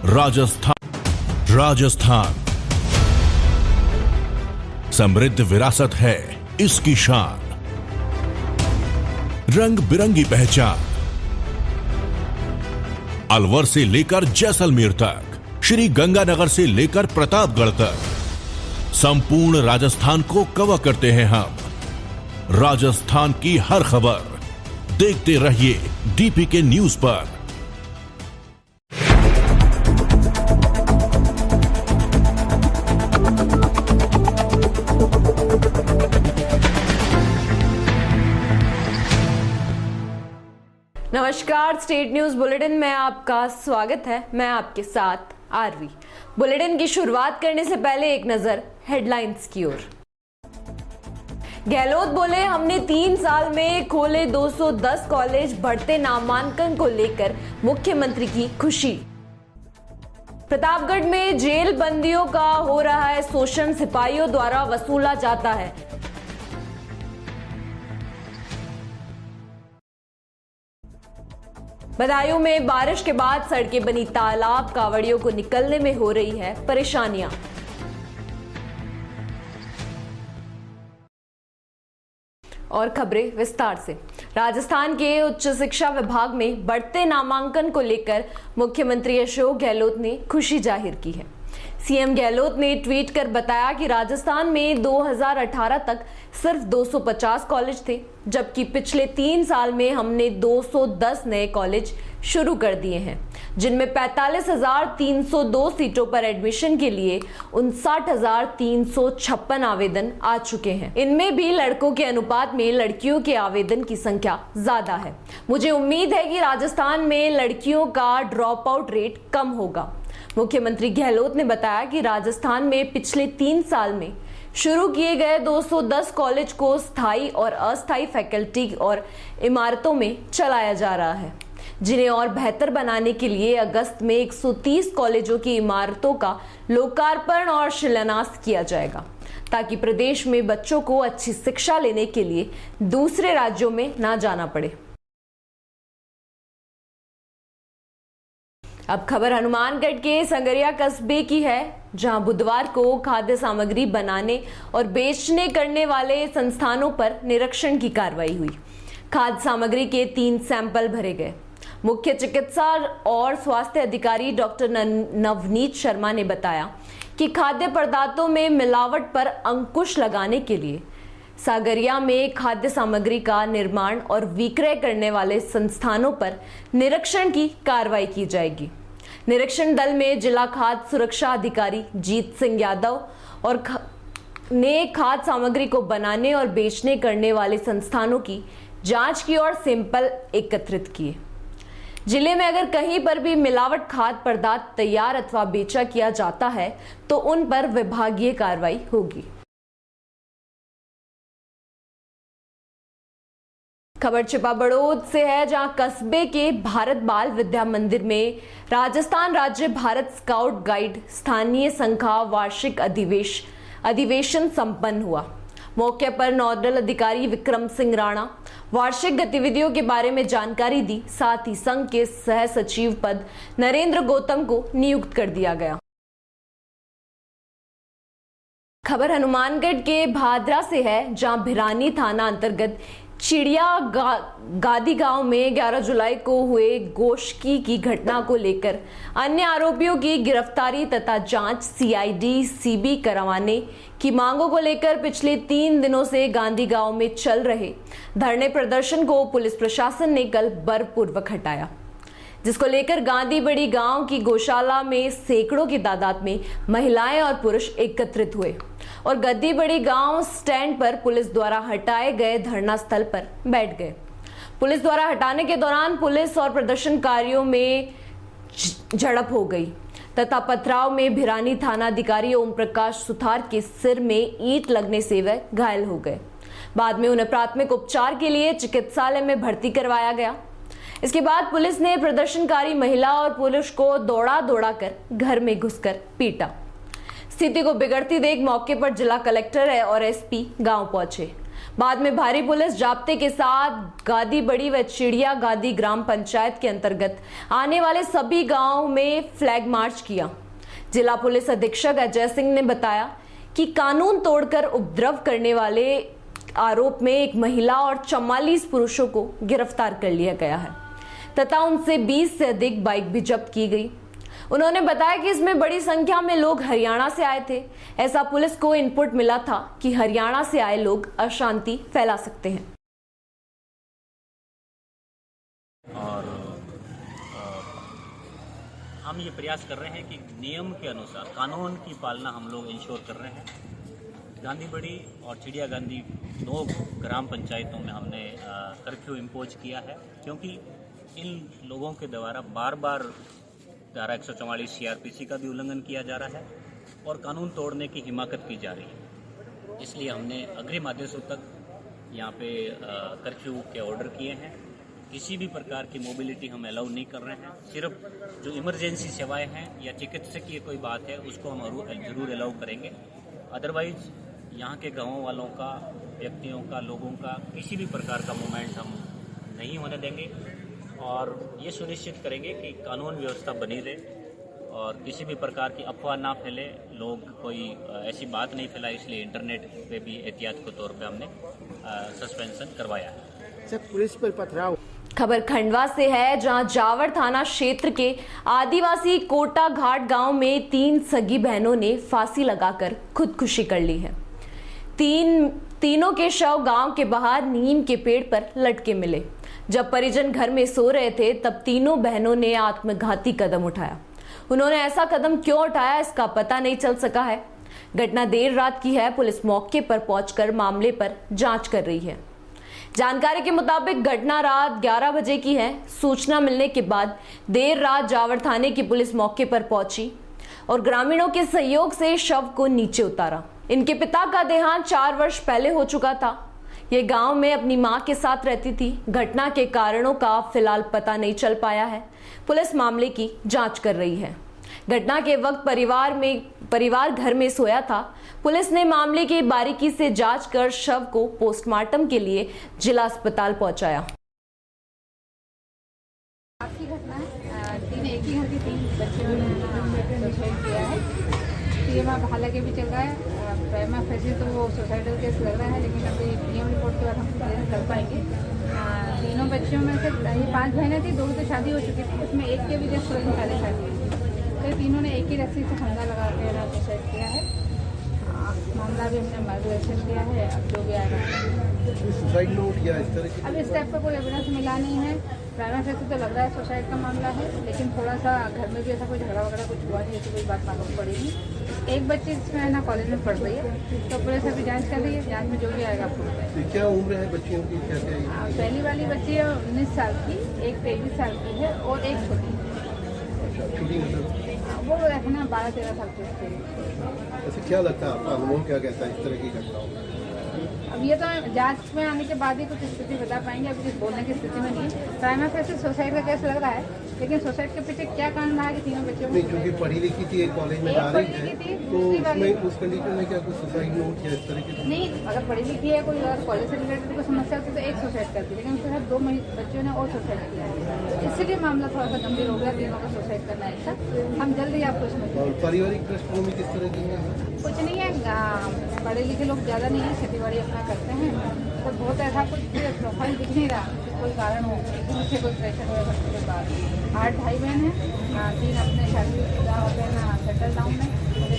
राजस्थान समृद्ध विरासत है इसकी शान, रंग बिरंगी पहचान। अलवर से लेकर जैसलमेर तक, श्री गंगानगर से लेकर प्रतापगढ़ तक, संपूर्ण राजस्थान को कवर करते हैं हम। राजस्थान की हर खबर देखते रहिए डीपीके न्यूज पर। नमस्कार, स्टेट न्यूज बुलेटिन में आपका स्वागत है। मैं आपके साथ आरवी। बुलेटिन की शुरुआत करने से पहले एक नजर हेडलाइंस की ओर। गहलोत बोले, हमने 3 साल में खोले 210 कॉलेज, बढ़ते नामांकन को लेकर मुख्यमंत्री की खुशी। प्रतापगढ़ में जेल बंदियों का हो रहा है शोषण, सिपाहियों द्वारा वसूला जाता है। बदायूं में बारिश के बाद सड़कें बनी तालाब, कांवड़ियों को निकलने में हो रही है परेशानियां। और खबरें विस्तार से। राजस्थान के उच्च शिक्षा विभाग में बढ़ते नामांकन को लेकर मुख्यमंत्री अशोक गहलोत ने खुशी जाहिर की है। सीएम गहलोत ने ट्वीट कर बताया कि राजस्थान में 2018 तक सिर्फ 250 कॉलेज थे, जबकि पिछले 3 साल में हमने 210 नए कॉलेज शुरू कर दिए हैं, जिनमें 45,302 सीटों पर एडमिशन के लिए 59,356 आवेदन आ चुके हैं। इनमें भी लड़कों के अनुपात में लड़कियों के आवेदन की संख्या ज्यादा है। मुझे उम्मीद है कि राजस्थान में लड़कियों का ड्रॉप आउट रेट कम होगा। मुख्यमंत्री गहलोत ने बताया कि राजस्थान में पिछले 3 साल में शुरू किए गए 210 कॉलेज को स्थायी और अस्थायी फैकल्टी और इमारतों में चलाया जा रहा है, जिन्हें और बेहतर बनाने के लिए अगस्त में 130 कॉलेजों की इमारतों का लोकार्पण और शिलान्यास किया जाएगा, ताकि प्रदेश में बच्चों को अच्छी शिक्षा लेने के लिए दूसरे राज्यों में ना जाना पड़े। अब खबर हनुमानगढ़ के संगरिया कस्बे की है, जहां बुधवार को खाद्य सामग्री बनाने और बेचने करने वाले संस्थानों पर निरीक्षण की कार्रवाई हुई। खाद्य सामग्री के 3 सैंपल भरे गए। मुख्य चिकित्सा और स्वास्थ्य अधिकारी डॉक्टर नवनीत शर्मा ने बताया कि खाद्य पदार्थों में मिलावट पर अंकुश लगाने के लिए सागरिया में खाद्य सामग्री का निर्माण और विक्रय करने वाले संस्थानों पर निरीक्षण की कार्रवाई की जाएगी। निरीक्षण दल में जिला खाद्य सुरक्षा अधिकारी जीत सिंह यादव और ने खाद्य सामग्री को बनाने और बेचने करने वाले संस्थानों की जांच की और सैंपल एकत्रित किए। जिले में अगर कहीं पर भी मिलावट खाद्य पदार्थ तैयार अथवा बेचा किया जाता है तो उन पर विभागीय कार्रवाई होगी। खबर छिपा बड़ौद से है, जहां कस्बे के भारत बाल विद्या मंदिर में राजस्थान राज्य भारत स्काउट गाइड स्थानीय संघ का वार्षिक अधिवेशन संपन्न हुआ। मौके पर नोडल अधिकारी विक्रम सिंह राणा वार्षिक गतिविधियों के बारे में जानकारी दी। साथ ही संघ के सह सचिव पद नरेंद्र गौतम को नियुक्त कर दिया गया। खबर हनुमानगढ़ के भादरा से है, जहां भिरानी थाना अंतर्गत चिड़िया गादी गांव में 11 जुलाई को हुए गोश्ती की घटना को लेकर अन्य आरोपियों की गिरफ्तारी तथा जांच सीआईडी सीबी करवाने की मांगों को लेकर पिछले 3 दिनों से गांधी गांव में चल रहे धरने प्रदर्शन को पुलिस प्रशासन ने कल बलपूर्वक हटाया, जिसको लेकर गांधी बड़ी गांव की गौशाला में सैकड़ों की तादाद में महिलाएं और पुरुष एकत्रित हुए और गद्दी बड़ी गांव स्टैंड पर पुलिस द्वारा हटाए गए धरना स्थल पर बैठ गए। पुलिस द्वारा हटाने के दौरान पुलिस और प्रदर्शनकारियों में झड़प हो गई तथा पथराव में भिरानी थानाधिकारी ओम प्रकाश सुथार के सिर में ईंट लगने से वह घायल हो गए। बाद में उन्हें प्राथमिक उपचार के लिए चिकित्सालय में भर्ती करवाया गया। इसके बाद पुलिस ने प्रदर्शनकारी महिला और पुरुष को दौड़ा कर घर में घुसकर पीटा। स्थिति को बिगड़ती देख मौके पर जिला कलेक्टर और एसपी गांव पहुंचे। बाद में भारी पुलिस जाब्ते के साथ गादी बड़ी व चिड़िया गादी ग्राम पंचायत के अंतर्गत आने वाले सभी गांवों में फ्लैग मार्च किया। जिला पुलिस अधीक्षक अजय सिंह ने बताया कि कानून तोड़कर उपद्रव करने वाले आरोप में एक महिला और 44 पुरुषों को गिरफ्तार कर लिया गया है तथा उनसे 20 से अधिक बाइक भी जब्त की गई। उन्होंने बताया कि इसमें बड़ी संख्या में लोग हरियाणा से आए थे। ऐसा पुलिस को इनपुट मिला था कि हरियाणा से आए लोग अशांति फैला सकते हैं। और हम ये प्रयास कर रहे हैं कि नियम के अनुसार कानून की पालना हम लोग इंश्योर कर रहे हैं। गांधीबड़ी और चिड़िया गांधी 2 ग्राम पंचायतों में हमने कर्फ्यू इम्पोज किया है, क्योंकि इन लोगों के द्वारा बार बार धारा 144 सीआरपीसी का भी उल्लंघन किया जा रहा है और कानून तोड़ने की हिमाकत की जा रही है। इसलिए हमने अग्रिम आदेशों तक यहाँ पे कर्फ्यू के ऑर्डर किए हैं। किसी भी प्रकार की मोबिलिटी हम अलाउ नहीं कर रहे हैं। सिर्फ जो इमरजेंसी सेवाएं हैं या चिकित्सकीय कोई बात है उसको हम जरूर अलाउ करेंगे। अदरवाइज यहाँ के गाँव वालों का, व्यक्तियों का, लोगों का किसी भी प्रकार का मूवमेंट हम नहीं होने देंगे और ये सुनिश्चित करेंगे कि कानून व्यवस्था बनी रहे और किसी भी प्रकार की अफवाह ना फैले, लोग कोई ऐसी बात नहीं फैलाए। इसलिए इंटरनेट पे भी एहतियात के तौर पे हमने सस्पेंशन करवाया है। पुलिस पर पथराव। खबर खंडवा से है, जहां जावर थाना क्षेत्र के आदिवासी कोटा घाट गांव में 3 सगी बहनों ने फांसी लगाकर खुदकुशी कर ली है। तीनों के शव गांव के बाहर नीम के पेड़ पर लटके मिले। जब परिजन घर में सो रहे थे तब तीनों बहनों ने आत्मघाती कदम उठाया। उन्होंने ऐसा कदम क्यों उठाया इसका पता नहीं चल सका है। घटना देर रात की है। पुलिस मौके पर पहुंचकर मामले पर जांच कर रही है। जानकारी के मुताबिक घटना रात 11 बजे की है। सूचना मिलने के बाद देर रात जावर थाने की पुलिस मौके पर पहुंची और ग्रामीणों के सहयोग से शव को नीचे उतारा। इनके पिता का देहांत 4 वर्ष पहले हो चुका था। ये गांव में अपनी मां के साथ रहती थी। घटना के कारणों का फिलहाल पता नहीं चल पाया है। पुलिस मामले की जांच कर रही है। घटना के वक्त परिवार घर में सोया था। पुलिस ने मामले की बारीकी से जांच कर शव को पोस्टमार्टम के लिए जिला अस्पताल पहुंचाया। आपकी घटना है, एक ही घर की 3 बच्चियों ने सुसाइड किया है। ये हालांकि भी चल रहा है। प्राइमा फेसी तो वो सुसाइडल केस लग रहा है, लेकिन अभी पीएम रिपोर्ट के बाद हम क्लियर कर पाएंगे। तीनों बच्चियों में से ये 5 बहनें थी, 2 की तो शादी हो चुकी थी। उसमें एक के भी जस्ट 16 दिन पहले शादी हुई थी। तो तीनों ने एक ही रस्सी से फंदा लगा के सुसाइड किया है। मामला भी हमने मार्गदर्शन दिया है। अब जो भी आएगा सुसाइड नोट या इस तरह की अब इस टाइप का कोई एविडेंस मिला नहीं है। प्राइमा फेसी तो लग रहा है सुसाइड का मामला है, लेकिन थोड़ा सा घर में भी ऐसा कोई झगड़ा वगैरह कुछ हुआ नहीं, ऐसी कोई बात मालूम पड़ी नहीं। एक बच्ची जिसमें है ना कॉलेज में पढ़ रही है, तो पुलिस अभी जांच कर रही है। जांच में जो भी आएगा आपको बताएंगे। क्या उम्र है बच्चियों की, क्या क्या है? पहली वाली बच्ची है 19 साल की, एक 23 साल की है और एक छोटी वो है ना 12-13 साल की है। ऐसे क्या लगता है आपका अनुभव क्या कहता है इस तरह की घटनाओं में? अब ये तो जांच में आने के बाद ही कुछ स्थिति बता पाएंगे। अभी कुछ बोलने की स्थिति में नहीं है। प्राइमा फेसी सुसाइड का केस लग रहा है, लेकिन सुसाइड के पीछे क्या कारण रहा है कि तीनों बच्चों नहीं, क्योंकि पढ़ी लिखी थी, एक कॉलेज में जा रही है, तो उसमें उस कंडीशन में क्या कुछ सुसाइड नोट या इस तरह की? नहीं, अगर पढ़ी लिखी है कोई और कॉलेज से रिलेटेड कोई समस्या होती तो एक सुसाइड करती, लेकिन उसके साथ 2 बच्चों ने और सुसाइड किया है। इसलिए मामला थोड़ा सा गंभीर हो गया। तीनों का सुसाइड करना है अच्छा। हम जल्दी आपको इसमें और पारिवारिक पृष्ठभूमि किस तरह की है? कुछ नहीं है। पढ़े लिखे लोग ज़्यादा नहीं है, खेती बाड़ी अपना करते हैं, तो बहुत ऐसा कुछ प्रोफाइल दिख नहीं रहा कि कोई कारण हो पीछे कोई प्रेशर वगैरह के बाद। 8 भाई बहन हैं, 3 अपने शादीशुदा हो गए ना सेटल डाउन में,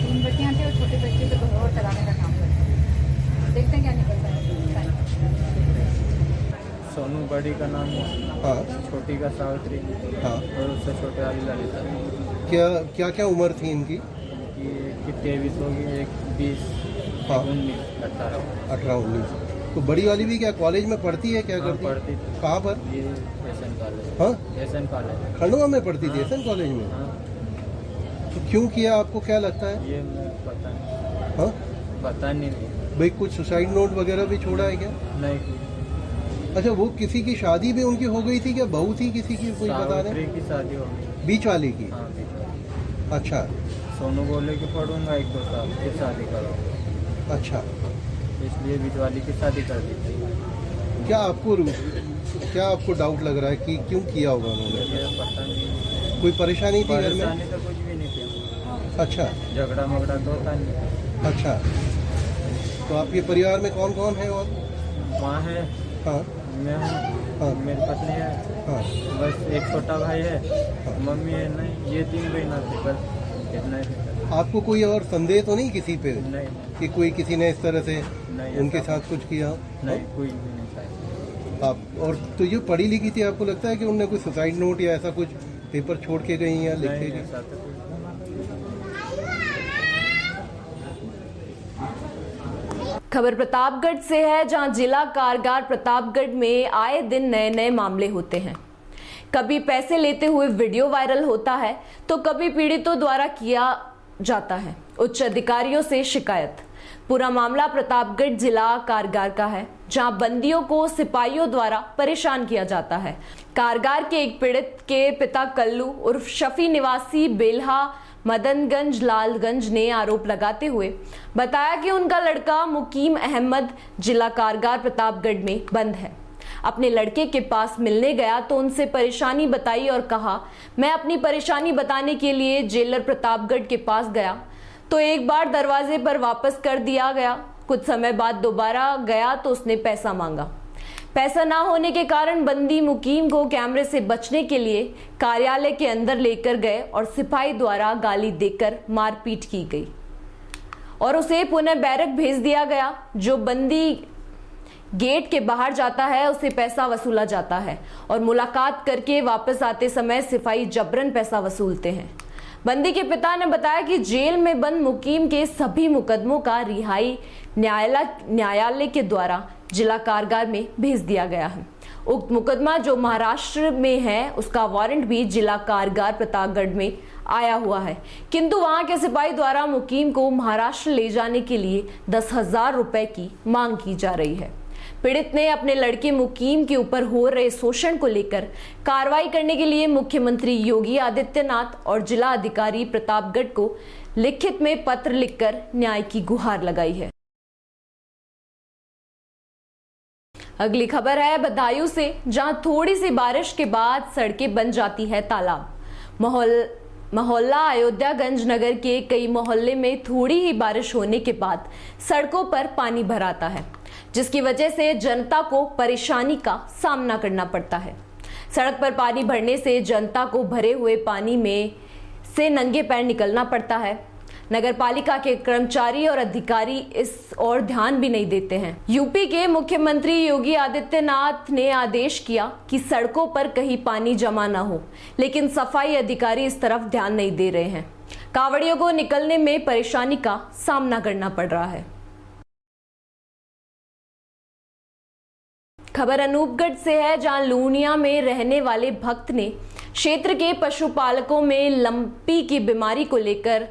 3 बच्चियाँ थी और छोटी बच्ची को तो और चलाने का काम करते हैं। देखते हैं क्या निकलता है। सोनू बड़ी का नाम है, हाँ, छोटी का सावित्री, हाँ, और उससे छोटे वाली ललिता। क्या क्या उम्र थी इनकी? कि 23 होगी, एक 20, हाँ, 19, 18-19। तो बड़ी वाली भी क्या कॉलेज में पढ़ती है, क्या हाँ, करती है? पढ़ती थी। कहाँ पर? ये एसएन कॉलेज। हाँ, एसएन कॉलेज। खंडवा में पढ़ती थी, एसएन कॉलेज में। हाँ, तो क्यों किया, आपको क्या लगता है? ये मैं पता नहीं। हाँ, पता नहीं भाई कुछ सुसाइड नोट वगैरह भी छोड़ा है क्या? नहीं। अच्छा, वो किसी की शादी भी उनकी हो गई थी क्या? बहू थी किसी की, कोई बता रहे? सावित्री की शादी हो गई। बीच वाली की? हाँ, बीच वाली। अच्छा सोनू बोले कि पढ़ूंगा 1-2 साल फिर शादी करो। अच्छा। इसलिए बीच वाली की शादी कर दी थी। क्या आपको डाउट लग रहा है कि क्यों किया होगा उन्होंने? ये पता नहीं, कोई परेशानी थी घर में? परेशानी तो कुछ भी नहीं थी। अच्छा झगड़ा मगड़ा तो होता नहीं। अच्छा, तो आपके परिवार में कौन कौन है? और माँ है, हाँ मैं हाँ हूँ, मेरी पत्नी है, हाँ बस एक छोटा भाई है, मम्मी है, नहीं ये 3 बहना थे, बस इतना ही। आपको कोई और संदेह तो नहीं किसी पे नहीं कि कोई किसी ने इस तरह से नहीं, उनके ऐसा साथ कुछ किया हो? नहीं, कोई भी नहीं था। आप और तो ये पढ़ी लिखी थी, आपको लगता है कि उनने कोई सुसाइड नोट या ऐसा कुछ पेपर छोड़ के गई या लिख के नहीं, गई? ऐसा तो कुछ खबर प्रतापगढ़ से है, जहां जिला कारागार प्रतापगढ़ में आए दिन नए नए मामले होते हैं। कभी पैसे लेते हुए वीडियो वायरल होता है तो कभी पीड़ितों द्वारा किया जाता है उच्च अधिकारियों से शिकायत। पूरा मामला प्रतापगढ़ जिला कारागार का है, जहां बंदियों को सिपाहियों द्वारा परेशान किया जाता है। कारागार के एक पीड़ित के पिता कल्लू उर्फ शफी निवासी बेल्हा मदनगंज लालगंज ने आरोप लगाते हुए बताया कि उनका लड़का मुकीम अहमद जिला कारागार प्रतापगढ़ में बंद है। अपने लड़के के पास मिलने गया तो उनसे परेशानी बताई और कहा, मैं अपनी परेशानी बताने के लिए जेलर प्रतापगढ़ के पास गया तो एक बार दरवाजे पर वापस कर दिया गया। कुछ समय बाद दोबारा गया तो उसने पैसा मांगा। पैसा ना होने के कारण बंदी मुकीम को कैमरे से बचने के लिए कार्यालय के अंदर लेकर गए और सिपाही द्वारा गाली देकर मारपीट की गई और उसे पुनः बैरक भेज दिया गया। जो बंदी गेट के बाहर जाता है उसे पैसा वसूला जाता है और मुलाकात करके वापस आते समय सिपाही जबरन पैसा वसूलते हैं। बंदी के पिता ने बताया कि जेल में बंद मुकीम के सभी मुकदमों का रिहाई न्यायालय के द्वारा जिला कारागार में भेज दिया गया है। उक्त मुकदमा जो महाराष्ट्र में है उसका वारंट भी जिला कारागार प्रतापगढ़ में आया हुआ है, किंतु वहां के सिपाही द्वारा मुकीम को महाराष्ट्र ले जाने के लिए 10,000 रुपए की मांग की जा रही है। पीड़ित ने अपने लड़के मुकीम के ऊपर हो रहे शोषण को लेकर कार्रवाई करने के लिए मुख्यमंत्री योगी आदित्यनाथ और जिला अधिकारी प्रतापगढ़ को लिखित में पत्र लिखकर न्याय की गुहार लगाई है। अगली खबर है बदायूं से, जहां थोड़ी सी बारिश के बाद सड़कें बन जाती है तालाब। मोहल्ला अयोध्यागंज नगर के कई मोहल्ले में थोड़ी ही बारिश होने के बाद सड़कों पर पानी भर आता है, जिसकी वजह से जनता को परेशानी का सामना करना पड़ता है। सड़क पर पानी भरने से जनता को भरे हुए पानी में से नंगे पैर निकलना पड़ता है। नगर पालिका के कर्मचारी और अधिकारी इस ओर ध्यान भी नहीं देते हैं। यूपी के मुख्यमंत्री योगी आदित्यनाथ ने आदेश किया कि सड़कों पर कहीं पानी जमा न हो, लेकिन सफाई अधिकारी इस तरफ ध्यान नहीं दे रहे हैं। कांवड़ियों को निकलने में परेशानी का सामना करना पड़ रहा है। खबर अनूपगढ़ से है, जहां लूनिया में रहने वाले भक्त ने क्षेत्र के पशुपालकों में लंपी की बीमारी को लेकर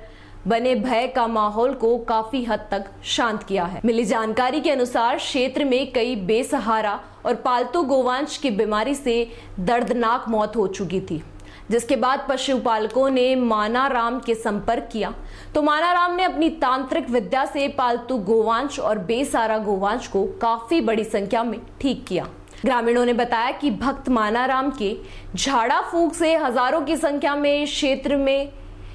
बने भय का माहौल को काफी हद तक शांत किया है। मिली जानकारी के अनुसार क्षेत्र में कई बेसहारा और पालतू गोवंश की बीमारी से दर्दनाक मौत हो चुकी थी, जिसके बाद पशुपालकों ने मानाराम के संपर्क किया तो मानाराम ने अपनी तांत्रिक विद्या से पालतू गोवंश और बेसहारा गोवंश को काफी बड़ी संख्या में ठीक किया। ग्रामीणों ने बताया कि भक्त मानाराम के झाड़ा फूंक से हजारों की संख्या में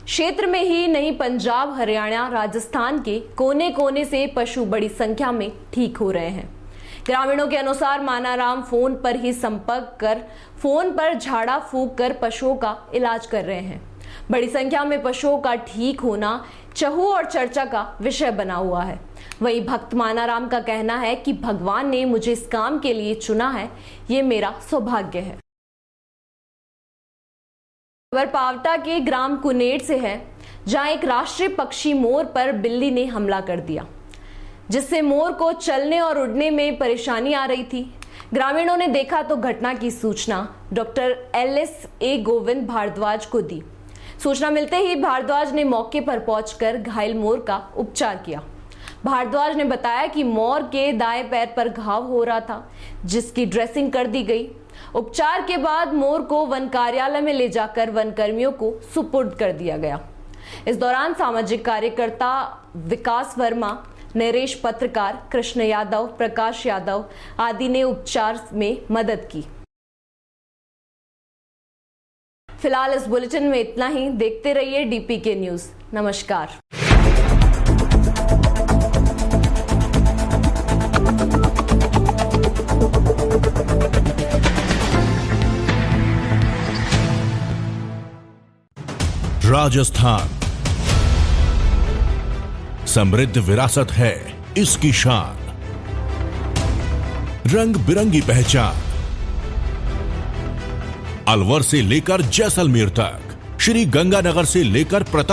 क्षेत्र में ही नहीं, पंजाब, हरियाणा, राजस्थान के कोने कोने से पशु बड़ी संख्या में ठीक हो रहे हैं। ग्रामीणों के अनुसार मानाराम फोन पर ही संपर्क कर फोन पर झाड़ा फूंक कर पशुओं का इलाज कर रहे हैं। बड़ी संख्या में पशुओं का ठीक होना चहू और चर्चा का विषय बना हुआ है। वहीं भक्त मानाराम का कहना है कि भगवान ने मुझे इस काम के लिए चुना है, ये मेरा सौभाग्य है। खबर पावटा के ग्राम कुनेर से है, जहां एक राष्ट्रीय पक्षी मोर पर बिल्ली ने हमला कर दिया, जिससे मोर को चलने और उड़ने में परेशानी आ रही थी। ग्रामीणों ने देखा तो घटना की सूचना डॉक्टर LS गोविंद भारद्वाज को दी। सूचना मिलते ही भारद्वाज ने मौके पर पहुंचकर घायल मोर का उपचार किया। भारद्वाज ने बताया कि मोर के दाएं पैर पर घाव हो रहा था, जिसकी ड्रेसिंग कर दी गई। उपचार के बाद मोर को वन कार्यालय में ले जाकर वन कर्मियों को सुपुर्द कर दिया गया। इस दौरान सामाजिक कार्यकर्ता विकास वर्मा, नरेश पत्रकार, कृष्ण यादव, प्रकाश यादव आदि ने उपचार में मदद की। फिलहाल इस बुलेटिन में इतना ही। देखते रहिए DPK न्यूज। नमस्कार। राजस्थान समृद्ध विरासत है इसकी शान, रंग बिरंगी पहचान। अलवर से लेकर जैसलमेर तक, श्री गंगानगर से लेकर प्रताप